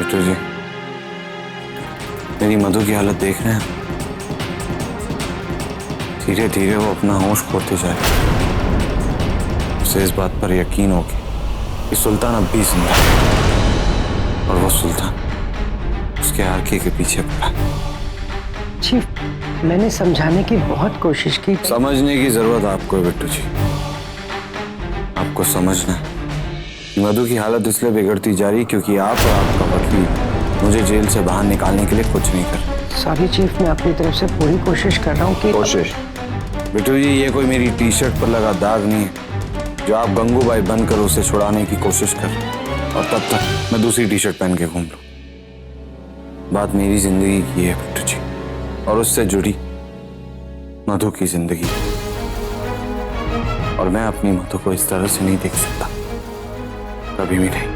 बिट्टू जी, मेरी मधु की हालत देख रहे हैं। धीरे धीरे वो अपना होश खोते जाए। उसे इस बात पर यकीन हो कि सुल्तान अब भी जिंदा है और वो सुल्तान उसके आरके के पीछे पड़ा। चीफ, मैंने समझाने की बहुत कोशिश की। समझने की जरूरत आपको है बिट्टू जी। आपको समझना है कि मधु की हालत इसलिए बिगड़ती जा रही क्योंकि आप और आपका वकील मुझे जेल से बाहर निकालने के लिए कुछ नहीं कर रहे। सॉरी चीफ, मैं अपनी तरफ से पूरी कोशिश कर रहा हूँ कि कोशिश? बिट्टू जी, ये कोई मेरी टी शर्ट पर लगा दाग नहीं है जो आप गंगूबाई बनकर उसे छुड़ाने की कोशिश कर रहे हैं और तब तक मैं दूसरी टी शर्ट पहन के घूम लूं। बात मेरी जिंदगी की है बिट्टू जी, और उससे जुड़ी मधु की जिंदगी, और मैं अपनी मधु को इस तरह से नहीं देख सकता, कभी भी नहीं।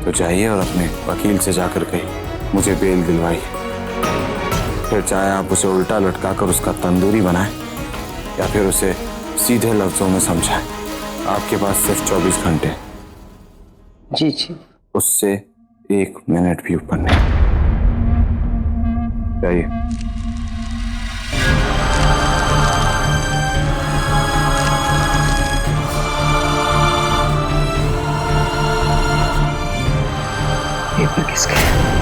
तो जाइए और अपने वकील से जाकर कहिए मुझे बेल दिलवाइए। फिर चाहे आप उसे उल्टा लटकाकर उसका तंदूरी बनाएं या फिर उसे सीधे लफ्जों में समझाएं। आपके पास सिर्फ 24 घंटे। जी जी, उससे 1 मिनट भी ऊपर नहीं। जाइए। पेपर किसका है?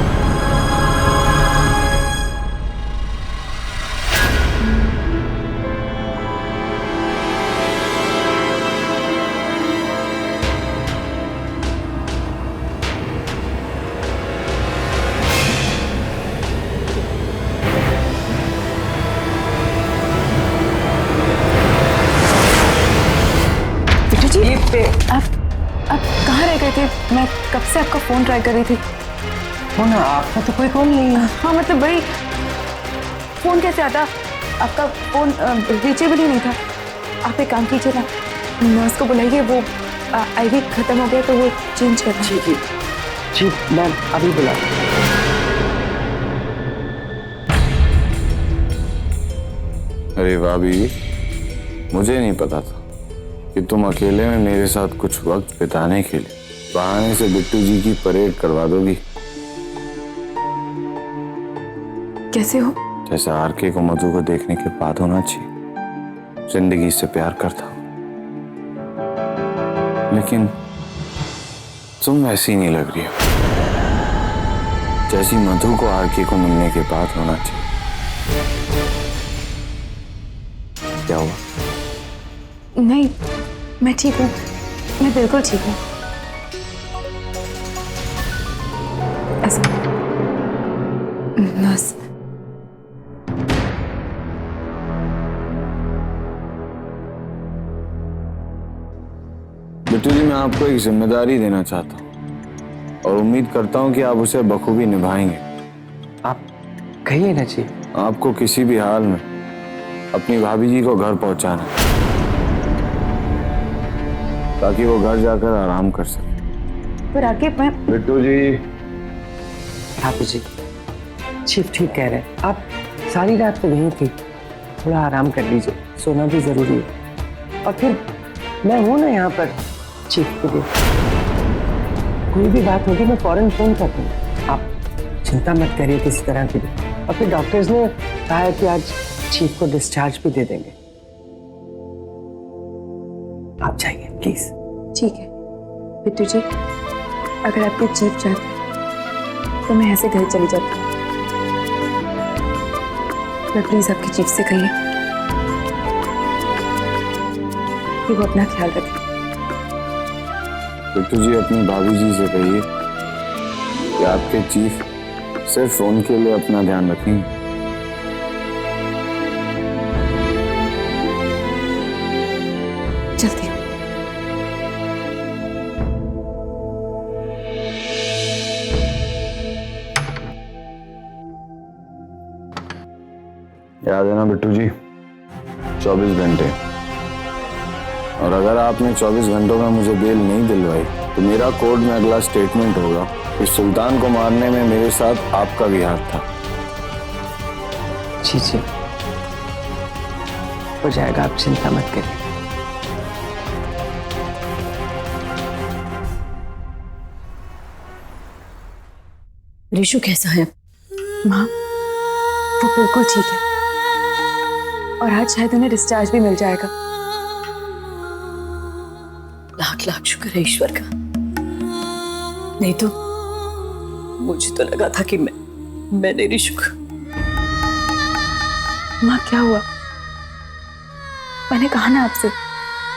आप कहाँ रह गए थे? मैं कब से आपका फोन ट्राई कर रही थी। हो ना, आपका तो कोई कॉल नहीं है। हाँ मतलब वही, फोन कैसे आता? आपका फोन रीचेबल ही नहीं था। आप एक काम कीजिए ना, नर्स को बुलाइए, वो आईवी खत्म हो गया तो वो चेंज करना। जी जी जी, मैं अभी बुला। अरे वाह बीवी, मुझे नहीं पता था कि तुम अकेले में मेरे साथ कुछ वक्त बिताने के लिए बहाने से बिट्टू जी की परेड करवा दोगी। कैसे हो? जैसे आरके को मधु को देखने के बाद होना चाहिए। जिंदगी से प्यार करता हूं, लेकिन तुम वैसी नहीं लग रही हो जैसी मधु को आरके को मिलने के बाद होना चाहिए। क्या हुआ? नहीं, मैं ठीक हूँ, मैं बिल्कुल ठीक हूँ। ऐसा नर्स, बिट्टू जी, मैं आपको एक जिम्मेदारी देना चाहता हूँ और उम्मीद करता हूँ कि आप उसे बखूबी निभाएंगे। आप कहिए ना जी। आपको किसी भी हाल में अपनी भाभी जी को घर पहुंचाना है ताकि वो घर जाकर आराम कर सके। फिर आगे मैं। बिट्टू जी। भाभी जी, चीफ ठीक कह रहे हैं। आप सारी रात तो यहीं थी, थोड़ा आराम कर लीजिए, सोना भी जरूरी है। और फिर मैं हूं ना यहाँ पर चीफ के लिए, कोई भी बात होगी मैं फौरन फोन कर दूंगा। आप चिंता मत करिए किसी तरह की भी। और फिर डॉक्टर्स ने कहा है कि आज चीफ को डिस्चार्ज भी दे देंगे। आप जाइए प्लीज। ठीक है बिट्टू जी, अगर आपके चीफ चाहते तो मैं ऐसे घर चली जाती। पर प्लीज आपके चीफ से कहिए कि वो अपना ख्याल रखें। बिट्टू जी, अपनी भाभी जी से कहिए कि आपके चीफ सिर्फ उनके लिए अपना ध्यान रखेंगे। चलती हूँ। याद है ना बिट्टू जी, 24 घंटे। और अगर आपने 24 घंटों में मुझे बेल नहीं दिलवाई तो मेरा कोर्ट में अगला स्टेटमेंट होगा कि सुल्तान को मारने में मेरे साथ आपका भी हाथ था। जी जी, हो जाएगा, आप चिंता मत करिए। ऋषु कैसा है? माँ वो बिल्कुल ठीक है और आज शायद उन्हें डिस्चार्ज भी मिल जाएगा। लाख लाख शुक्र है ईश्वर का। नहीं तो मुझे तो लगा था कि मैंने ऋषु को। माँ क्या हुआ? मैंने कहा ना आपसे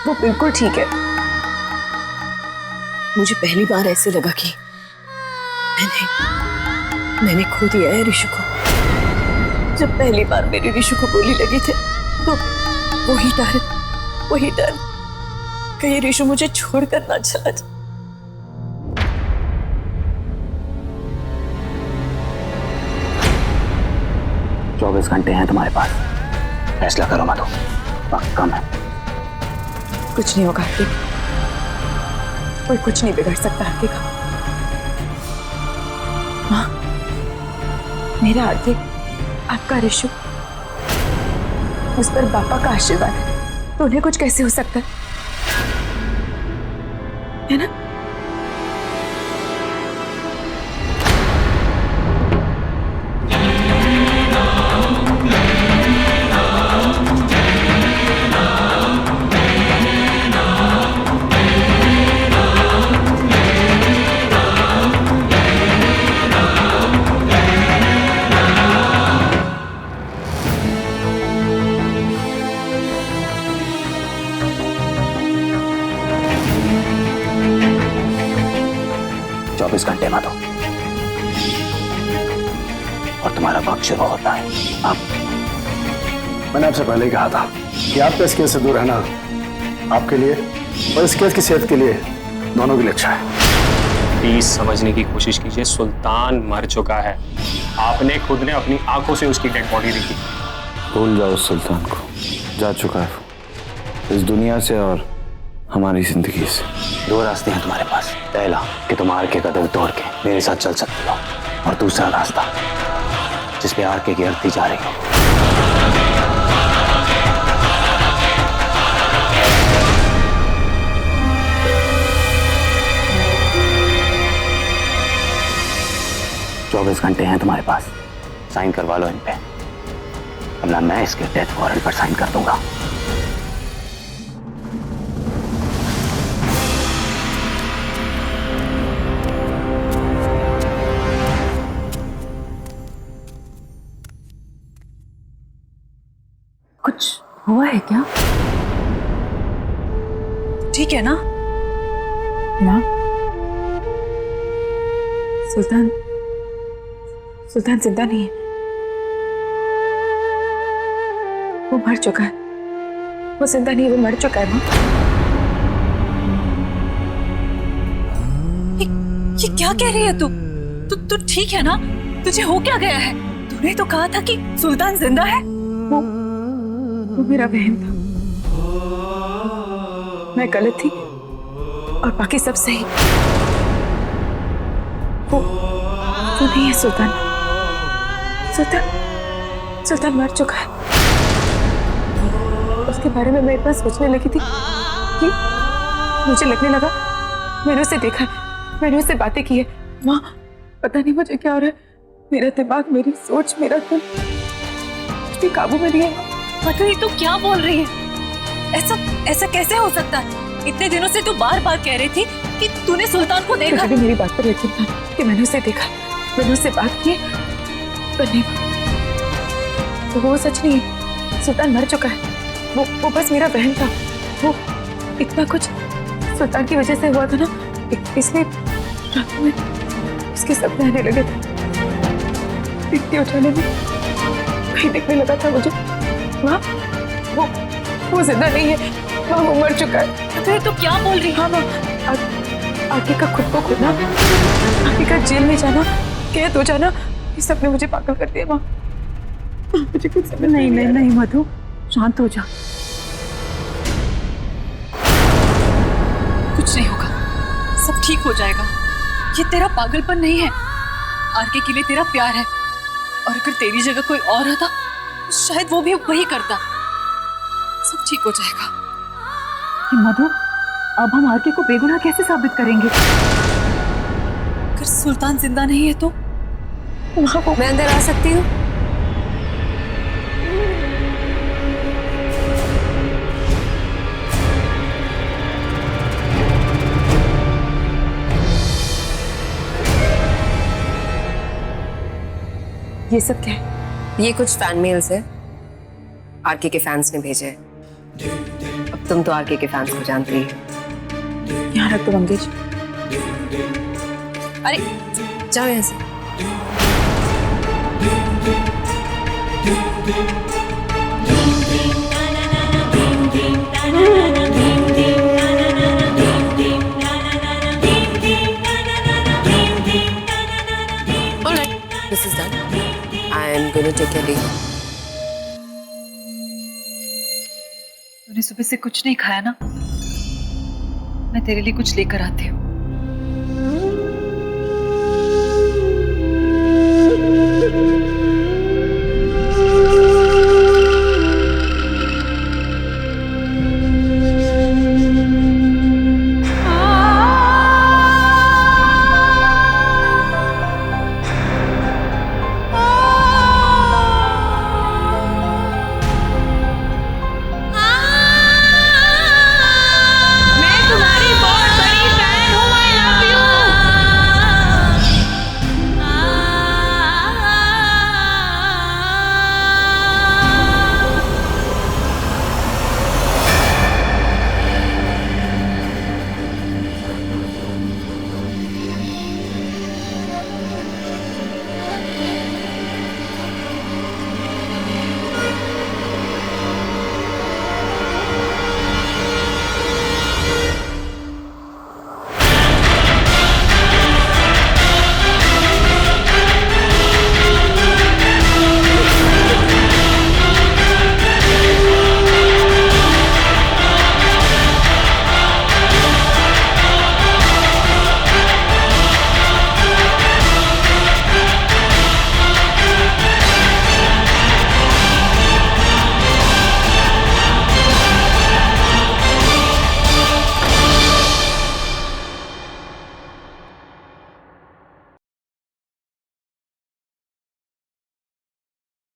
वो बिल्कुल ठीक है। मुझे पहली बार ऐसे लगा कि मैंने खो दिया है ऋषु को। जब पहली बार मेरी ऋषु को गोली लगी थी तो वही डर कहीं ऋषु मुझे छोड़कर ना चला जाए। 24 घंटे हैं तुम्हारे पास, फैसला करो मधु, वक्त कम है। कुछ नहीं होगा आरती, कोई कुछ नहीं बिगड़ सकता आरती का। माँ मेरा आरती, आपका ऋषु, उस पर पापा का आशीर्वाद है तो उन्हें कुछ कैसे हो सकता है ना? घंटे मधु और तुम्हारा वक्त शुरू होता है अब। मैंने आपसे पहले ही कहा था कि आपका इस केस से दूर रहना आपके लिए और इस केस की सेहत के लिए दोनों के लिए अच्छा है। प्लीज समझने की कोशिश कीजिए, सुल्तान मर चुका है। आपने खुद ने अपनी आंखों से उसकी डेड बॉडी देखी। भूल जाओ उस सुल्तान को, जा चुका है वो इस दुनिया से और हमारी जिंदगी से। 2 रास्ते हैं तुम्हारे पास, पहला कि तुम आर के कदम तोड़ के मेरे साथ चल सकते हो, और दूसरा रास्ता जिसपे आर के की अर्थी जा रही हो। चौबीस घंटे हैं तुम्हारे पास, साइन करवा लो इन पे, वरना मैं इसके डेथ वारंट पर साइन कर दूंगा। कुछ हुआ है क्या? ठीक है ना? माँ, सुल्तान जिंदा नहीं है, वो मर चुका है। वो जिंदा नहीं है, वो मर चुका है। माँ ये क्या कह रही है तू? तू ठीक है ना? तुझे हो क्या गया है? तूने तो कहा था कि सुल्तान जिंदा है। वो मेरा बहन था, मैं गलत थी और बाकी सब सही। वो नहीं है सुल्तान मर चुका है। उसके बारे में मैं इतना सोचने लगी थी कि मुझे लगने लगा मैंने उसे देखा है, मैंने उससे बातें की है। माँ पता नहीं मुझे क्या हो रहा है, मेरा दिमाग, मेरी सोच, मेरा दिल कुछ भी काबू में नहीं है। मधु ये तू क्या बोल रही है? ऐसा कैसे हो सकता है? इतने दिनों से तू बार बार कह रही थी कि तूने सुल्तान को देखा। तुझे भी मेरी बात पर यकीन था कि मैंने उसे देखा, मैंने उससे बात की, पर नहीं, तो वो सच नहीं है। सुल्तान मर चुका है। वो बस मेरा बहन था। वो इतना कुछ सुल्तान की वजह से हुआ था ना, इसलिए रात में उसके सपने आने लगे थे। दिखती उठाने में कहीं दिखने लगा था मुझे। माँ वो जिंदा नहीं है, माँ वो मर चुका है। तो तू क्या बोल रही है? हाँ माँ, आगे का खुद को खोना, आगे का जेल में जाना, कैद हो जाना, ये सब ने मुझे पागल कर दिया। माँ मुझे कुछ समझ नहीं मधु, शांत हो जा। कुछ नहीं होगा, सब ठीक हो जाएगा। ये तेरा पागलपन नहीं है, आरके के लिए तेरा प्यार है। और अगर तेरी जगह कोई और रहता तो शायद वो भी वही करता। सब ठीक हो जाएगा। मधु, अब हम आरके को बेगुनाह कैसे साबित करेंगे? अगर सुल्तान जिंदा नहीं है तो वहाँ वो मैं अंदर आ सकती हूँ? ये सब क्या है? ये कुछ फैन मेल्स है, आरके के फैंस ने भेजे हैं। अब तुम तो आरके के फैंस को जानती ही हो। यहाँ रख दो मंगेश। अरे जाओ यहाँ से। Alright, this is done. I am going to take your leave. तूने सुबह से कुछ नहीं खाया ना? मैं तेरे लिए कुछ लेकर आती हूँ।